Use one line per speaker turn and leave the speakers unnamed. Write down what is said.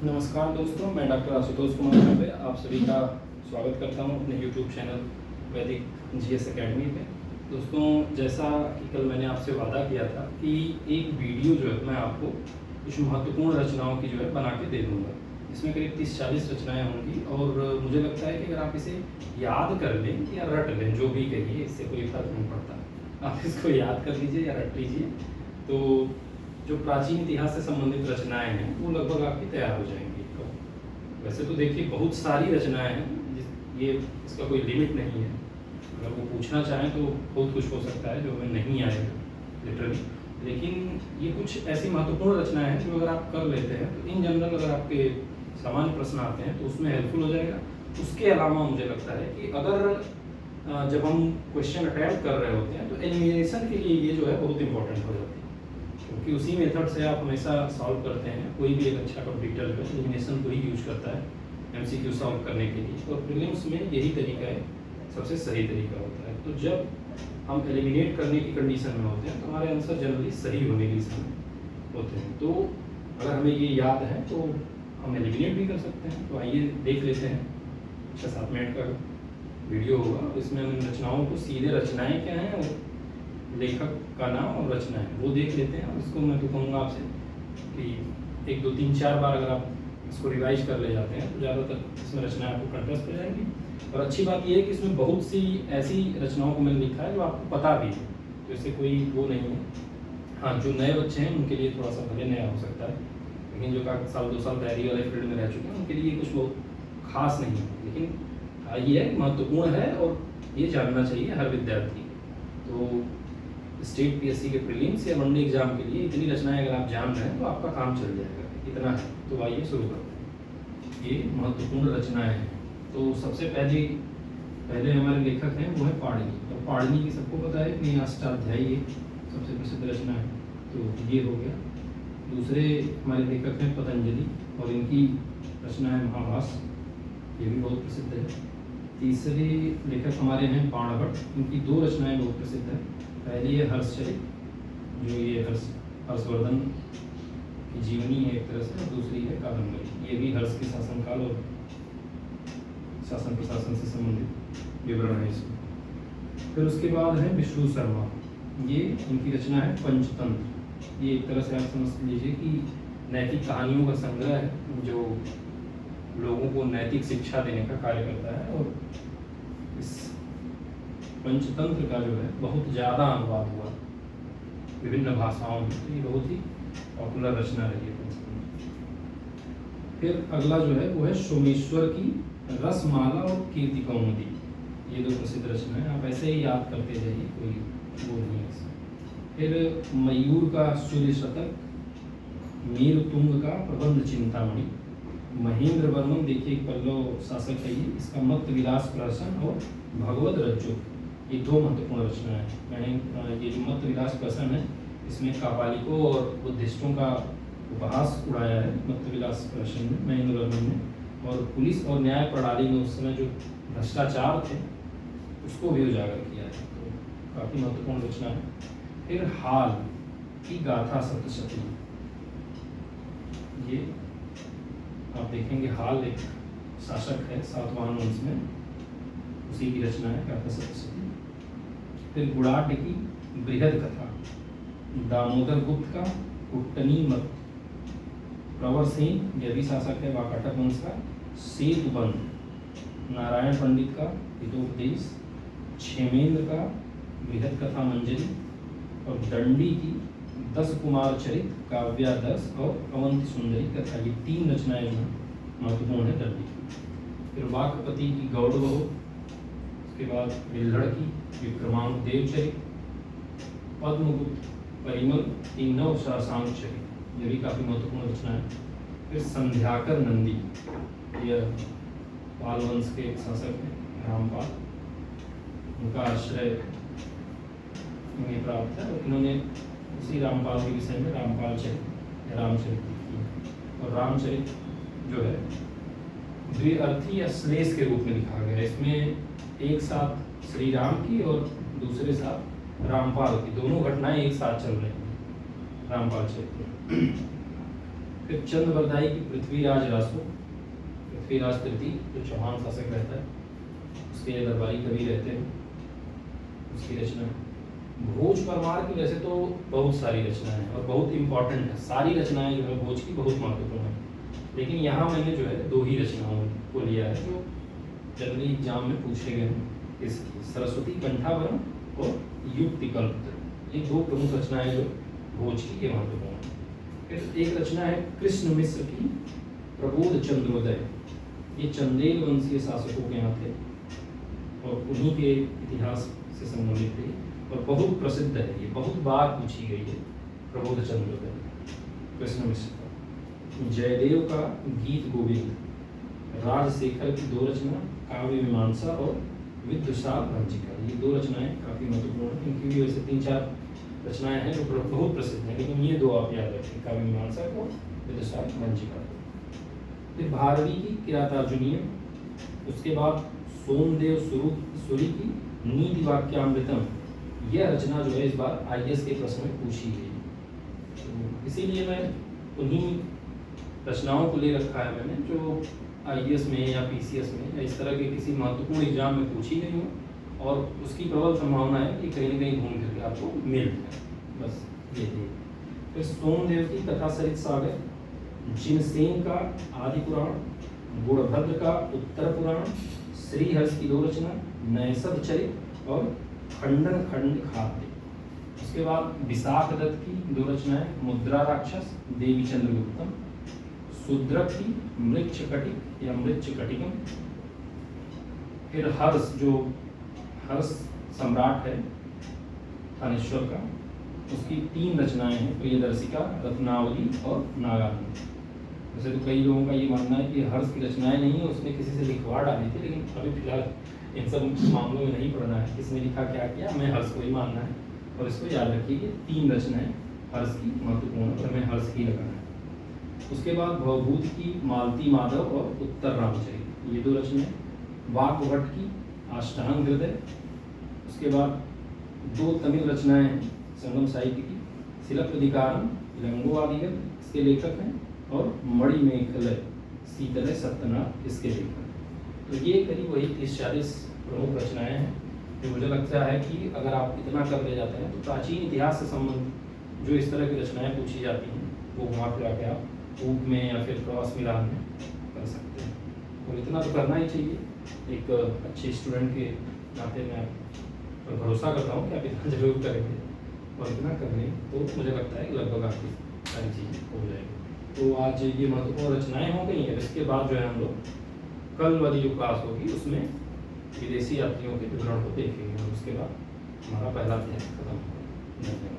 नमस्कार दोस्तों, मैं डॉक्टर आशुतोष कुमार चौबे आप सभी का स्वागत करता हूं अपने YouTube चैनल वैदिक जीएस एकेडमी पे। दोस्तों, जैसा कि कल मैंने आपसे वादा किया था कि एक वीडियो जो है मैं आपको कुछ महत्वपूर्ण रचनाओं की जो है बना के दे दूँगा। इसमें करीब 30-40 रचनाएँ होंगी और मुझे लगता है कि अगर आप इसे याद कर लें या रट लें, जो भी कहिए, इससे कोई फ़र्क नहीं पड़ता। आप इसको याद कर लीजिए या रट लीजिए, तो जो प्राचीन इतिहास से संबंधित रचनाएं हैं वो लगभग आपकी तैयार हो जाएंगी। तो वैसे तो देखिए बहुत सारी रचनाएं हैं, ये इसका कोई लिमिट नहीं है। अगर वो पूछना चाहें तो बहुत कुछ हो सकता है जो हमें नहीं आएगा लिटरली, लेकिन ये कुछ ऐसी महत्वपूर्ण रचनाएं हैं जो अगर आप कर लेते हैं तो इन जनरल अगर आपके सामान्य प्रश्न आते हैं तो उसमें हेल्पफुल हो जाएगा। उसके अलावा मुझे लगता है कि अगर जब हम क्वेश्चन अटैम्प्ट कर रहे होते हैं तो एलिमिनेशन के लिए ये जो है बहुत इंपॉर्टेंट हो जाती है, क्योंकि उसी मेथड से आप हमेशा सॉल्व करते हैं। कोई भी एक अच्छा कंप्यूटर जो है एलिमिनेशन को ही यूज करता है एमसीक्यू सॉल्व करने के लिए, और प्रीलिम्स में यही तरीका है, सबसे सही तरीका होता है। तो जब हम एलिमिनेट करने की कंडीशन में होते हैं तो हमारे आंसर जनरली सही होने की दिशा में होते हैं। तो अगर हमें ये याद है तो हम एलिमिनेट भी कर सकते हैं। तो आइए देख लेते हैं। 6-7 मिनट का वीडियो होगा, इसमें हम इन रचनाओं को सीधे रचनाएं क्या हैं और लेखक का नाम और रचना है वो देख लेते हैं। और इसको मैं तो कहूँगा आपसे कि 1, 2, 3, 4 बार अगर आप इसको रिवाइज कर ले जाते हैं तो ज़्यादातर इसमें रचनाएं आपको कंठस्थ हो जाएंगी। और अच्छी बात यह है कि इसमें बहुत सी ऐसी रचनाओं को मैंने लिखा है जो आपको पता भी है, तो इससे कोई वो नहीं है। हाँ, जो नए बच्चे हैं उनके लिए थोड़ा सा भले नया हो सकता है, लेकिन जो काफ़ी साल 2 साल तैयारी वाले फील्ड में रह चुके हैं उनके लिए कुछ बहुत खास नहीं है। लेकिन ये महत्वपूर्ण है और ये जानना चाहिए हर विद्यार्थी। तो स्टेट पीएससी के प्रीलिम्स या वनडे एग्जाम के लिए इतनी रचनाएं अगर आप जान रहे हैं तो आपका काम चल जाएगा, इतना है। तो आइए शुरू करते हैं। ये महत्वपूर्ण रचनाएं हैं। तो सबसे पहले हमारे लेखक हैं वो है पाणिनि। और पाणिनि की सबको पता है कि अष्टाध्यायी सबसे प्रसिद्ध रचना है, तो ये हो गया। दूसरे हमारे लेखक हैं पतंजलि और इनकी रचना है महाभास, ये भी बहुत प्रसिद्ध है। तीसरे लेखक हमारे हैं बाणभट्ट, इनकी 2 रचनाएं बहुत प्रसिद्ध है। पहली है हर्षचरित, जो ये हर्षवर्धन की जीवनी है एक तरह से, और दूसरी है कादम्बरी। ये भी हर्ष के शासनकाल और शासन प्रशासन से संबंधित विवरण है इसमें। फिर उसके बाद है विष्णु शर्मा, ये इनकी रचना है पंचतंत्र। ये एक तरह से आप समझ लीजिए कि नैतिक कहानियों का संग्रह है जो लोगों को नैतिक शिक्षा देने का कार्य करता है। और इस पंचतंत्र का जो है बहुत ज़्यादा अनुवाद हुआ विभिन्न भाषाओं में, तो ये बहुत ही पॉपुलर रचना रही है पंचतंत्र। फिर अगला जो है वो है सोमेश्वर की रसमाला और कीर्ति कौमुदी। ये 2 प्रसिद्ध रचना है, आप ऐसे ही याद करते जाइए, कोई वो नहीं है। फिर मयूर का सूर्य शतक, मीर तुंग का प्रबंध चिंतामणि, महेंद्र वर्मन देखिए पल्लव शासक है ये, इसका मत विलास प्रहसन और भगवत रज्जु, ये 2 महत्वपूर्ण रचना है। मैंने ये जो मत विलास प्रहसन है इसमें कापालिकों और बुद्धिस्टों का उपहास उड़ाया है मत विलास प्रहसन में महेंद्र वर्मन ने, और पुलिस और न्याय प्रणाली में उस समय जो भ्रष्टाचार थे उसको भी उजागर किया है, तो काफ़ी महत्वपूर्ण रचना है। फिर हाल की गाथा सप्तशती, ये आप देखेंगे हाल एक शासक है सातवाहन वंश में, उसी की रचना है गाथा सप्तशती। फिर गुड़ाट की बृहद कथा, दामोदर गुप्त का कुट्टनी मत, प्रवर सिंह यदि शासक है वाकाटक वंश का सेतुबंध, नारायण पंडित का हितोपदेश, क्षेमेंद्र का बृहद कथा मंजरी, और दंडी की 10 कुमार चरित काव्यादर्श और अवंति सुंदरी कथा, ये 3 रचनाएं जो महत्वपूर्ण है दंडी की। फिर वाकपति की गौड़ बहू, उसके बाद बिल्हड़ की विक्रमांक देवचरित, पद्मगुप्त परिमल की नव शासांक चरित, ये भी काफ़ी महत्वपूर्ण रचना है। फिर संध्याकर नंदी, यह पाल वंश के एक शासक हैं रामपाल, उनका आश्रय इन्हें प्राप्त है और इन्होंने उसी रामपाल के विषय में रामपाल चरित या रामचरित लिखी। और रामचरित जो है द्विअर्थी या श्लेष के रूप में लिखा गया है। इसमें एक साथ श्री राम की और दूसरे साथ रामपाल की, दोनों घटनाएं एक साथ चल रही हैं रामपाल चरित्र। फिर चंद्रवरदाई की पृथ्वीराज रासो, पृथ्वीराज तृतीय जो चौहान शासक रहता है, उसके दरबारी कवि रहते हैं, उसकी रचना। भोज परमार की वैसे तो बहुत सारी रचनाएं हैं और बहुत इंपॉर्टेंट है, सारी रचनाएं जो है भोज की बहुत महत्वपूर्ण है, लेकिन यहाँ मैंने जो है 2 ही रचनाओं को लिया है जो जनरली एग्जाम में पूछे गए हैं। इसकी सरस्वती कंठावरम और युक्ति कल्प, ये 2 प्रमुख रचनाएं जो भोज की ये महत्वपूर्ण है। फिर एक रचना है कृष्ण मिश्र की प्रबोध चंद्रोदय, ये चंदेल वंशीय शासकों के यहाँ थे और उन्हीं के इतिहास से संबंधित थी और बहुत प्रसिद्ध है, ये बहुत बार पूछी गई है। प्रबोध चंद्रोदय कृष्ण मिश्र का। जयदेव का गीत गोविंद, राजशेखर की 2 रचना काव्य मीमांसा और विद्युषा भंजिका, ये 2 रचनाएं काफी महत्वपूर्ण हैं। इनकी भी वैसे 3-4 रचनाएं हैं जो बहुत प्रसिद्ध हैं, लेकिन ये 2 आप याद रखें, काव्य मीमांसा को, विद्युषा भंजिका। फिर भारवी की किरातार्जुनीय, उसके बाद सोमदेव सूरी की नीति वाक्यामृतम, यह रचना जो है इस बार IAS के प्रश्न में पूछी गई, तो इसीलिए मैं उन्हीं रचनाओं को ले रखा है मैंने जो IAS में या PCS में या इस तरह के किसी महत्वपूर्ण एग्जाम में पूछी गई हूँ और उसकी प्रबल संभावना है कि कहीं न कहीं घूम करके आपको मिल जाए, बस ये थी। फिर सोमदेव की कथा सरित सागर, जिनसेन का आदि पुराण, गुणभद्र का उत्तर पुराण, श्रीहर्ष की 2 रचना नैषध चरित और खंडन खंड खाद्य। उसके बाद विशाख दत्त की 2 रचनाएं मुद्रा राक्षस, देवी चंद्रगुप्तम, शूद्रक की मृक्ष कटिक या मृक्ष कटिकम। फिर हर्ष जो हर्ष सम्राट है थानेश्वर का, उसकी 3 रचनाएं हैं, प्रियदर्शिका, रत्नावली और नागानंद। वैसे तो कई लोगों का ये मानना है कि हर्ष की रचनाएं नहीं है, उसने किसी से लिखवा डाली थी, लेकिन अभी फिलहाल इन सब मामलों में नहीं पढ़ना है किसने लिखा क्या किया, हमें हर्ष को ही मानना है। और इसको याद रखिए कि 3 रचनाएं हर्ष की महत्वपूर्ण और हमें हर्ष ही लगाना है। उसके बाद भवभूति की मालती माधव और उत्तर रामचरित, ये 2 रचनाएं। वाकभट्ट की अष्टांग हृदय। उसके बाद 2 तमिल रचनाएं हैं संगम साहित्य की, शिलप्पदिकारम लंगोवादिगम इसके लेखक हैं और मणिमेखलय शीतलय सत्यनाथ इसके लेखक हैं। तो ये करीब वही 30-40 प्रमुख रचनाएं हैं जो मुझे लगता है कि अगर आप इतना कर ले जाते हैं तो प्राचीन इतिहास से संबंधित जो इस तरह की रचनाएं पूछी जाती हैं वो वहाँ पर आके आप ऊप में या फिर क्रॉस मिलान में कर सकते हैं। और इतना तो करना ही चाहिए, एक अच्छे स्टूडेंट के नाते मैं पर भरोसा करता हूँ कि आप इतना जरूर करेंगे और इतना कर लें तो मुझे लगता है कि लगभग आपकी सारी चीज़ें हो जाएगी। तो आज ये महत्वपूर्ण रचनाएं हो गई हैं। इसके बाद जो है हम लोग कल वाली जो क्लास होगी उसमें विदेशी यात्रियों के विवरण को देखेंगे और उसके बाद हमारा पहला अध्याय खत्म होगा। धन्यवाद।